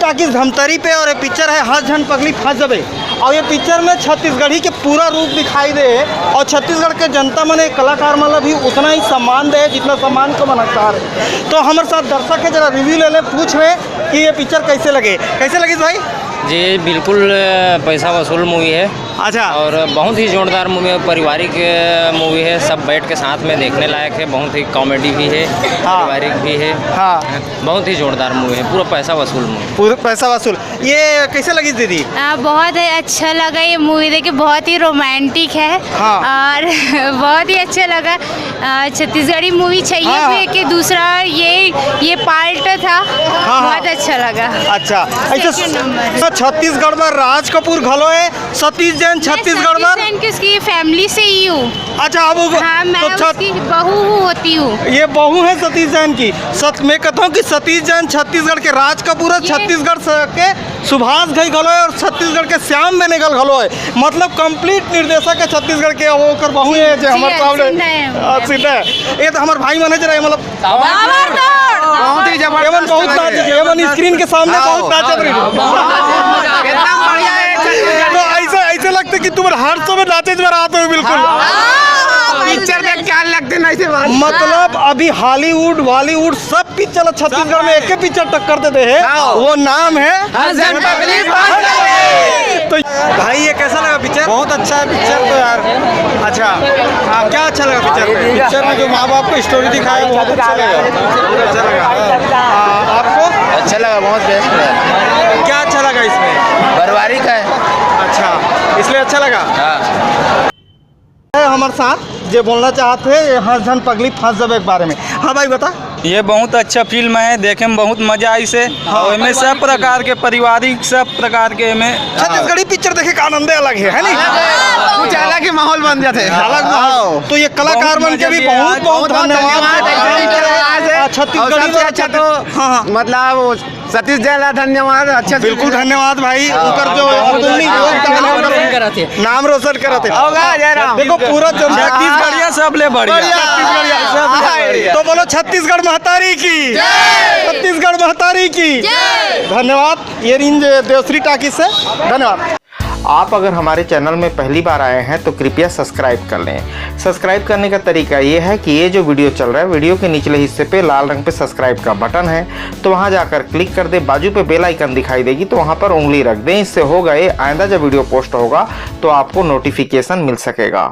Talkies Dhamtari पे और ये पिक्चर है हर झन पगली फंस जबे। और ये पिक्चर में छत्तीसगढ़ी के पूरा रूप दिखाई दे और छत्तीसगढ़ के जनता मने कलाकार मतलब भी उतना ही सम्मान दे जितना सम्मान को मनकतार है। तो हमारे साथ दर्शक है, जरा रिव्यू ले ले, पूछ रहे कि ये पिक्चर कैसे लगे भाई? जी बिल्कुल पैसा वसूल मूवी है। अच्छा। और बहुत ही जोरदार मूवी है, पारिवारिक मूवी है, सब बैठ के साथ में देखने लायक है, बहुत ही कॉमेडी भी है, पारिवारिक भी है। हाँ, बहुत ही जोरदार मूवी है, पूरा पैसा वसूल मूवी। पूरा पैसा वसूल। ये कैसे लगी दीदी? बहुत अच्छा लगा ये मूवी देख के, बहुत ही रोमांटिक है। हाँ। और बहुत ही अच्छा लगा। छत्तीसगढ़ी मूवी चाहिए भी कि दूसरा ये पार्ट था। बहुत अच्छा लगा। अच्छा, ऐसे छत्तीसगढ़ में राज कपूर घलो है, सतीश जैन छत्तीसगढ़ में किसकी फैमिली से ही हूँ। अच्छा, अब हाँ, मैं उसकी बहू होती हूँ। ये बहू है सतीश जैन की। मैं कहता हूँ कि सतीश जैन छत्तीसगढ़ के राज कपूर है, छत्तीसगढ़ के सुभाष घई घलो है और छत्तीसगढ़ के श्याम बेनेगल घलो है। मतलब कंप्लीट निर्देशक है छत्तीसगढ़ के, वो कर बहू है जो हमारे सामने सीधा है। ये तो हमारे भाई मैनेजर है, मतलब बहुत ही जबरदस्त, बहुत स्क्रीन के सामने बहुत नाचत रही। तो ऐसे लगता है कि तुम हर समय नाचे में रात हो। बिल्कुल पिक्चर में क्या लगते ना ऐसे बात। मतलब अभी हॉलीवुड बॉलीवुड सब पिक्चर छत्तीसगढ़ में एक ही पिक्चर टक्कर देते हैं, वो नाम है तो भाई ये कैसा लगा पिक्चर? बहुत अच्छा है पिक्चर तो यार। अच्छा, क्या अच्छा लगा पिक्चर में? पिक्चर में जो माँ बाप को स्टोरी दिखाया बहुत अच्छा लगा। अच्छा लगा। आपको अच्छा लगा, बहुत बेस्ट है। क्या अच्छा लगा इसमें? पारिवारिक है। अच्छा, इसलिए अच्छा लगा। हमारे साथ जो बोलना चाहते हैं हर झन पगली फंस जबे के बारे में। हाँ भाई बता। ये बहुत अच्छा फिल्म है, देखे में बहुत मजा आई से। और इसमें सब प्रकार के पारिवारिक सब प्रकार के में छत्तीसगढ़ी पिक्चर देखे का आनंद अलग है नहीं? कुछ अलग ही माहौल बन जाते हैं। अलग माहौल। तो ये कलाकार बन के भी बहुत बहुत धन्यवाद। छत्तीसगढ़ी अच्छा तो हाँ मतलब सतीश जैन धन्यवाद। अच्छा, बिल्कुल धन्यवाद भाई। उनकर जो नाम रोशन करते देखो पूरा छत्तीसगढ़िया सब ले बढ़िया। तो बोलो छत्तीसगढ़ महतारी की, छत्तीसगढ़ महतारी की धन्यवाद। ये रेंज देवश्री टाकी से धन्यवाद। आप अगर हमारे चैनल में पहली बार आए हैं तो कृपया सब्सक्राइब कर लें। सब्सक्राइब करने का तरीका ये है कि ये जो वीडियो चल रहा है, वीडियो के निचले हिस्से पे लाल रंग पे सब्सक्राइब का बटन है, तो वहां जाकर क्लिक कर दें। बाजू पे बेल आइकन दिखाई देगी, तो वहां पर उंगली रख दें। इससे होगा ये आइंदा जब वीडियो पोस्ट होगा तो आपको नोटिफिकेशन मिल सकेगा।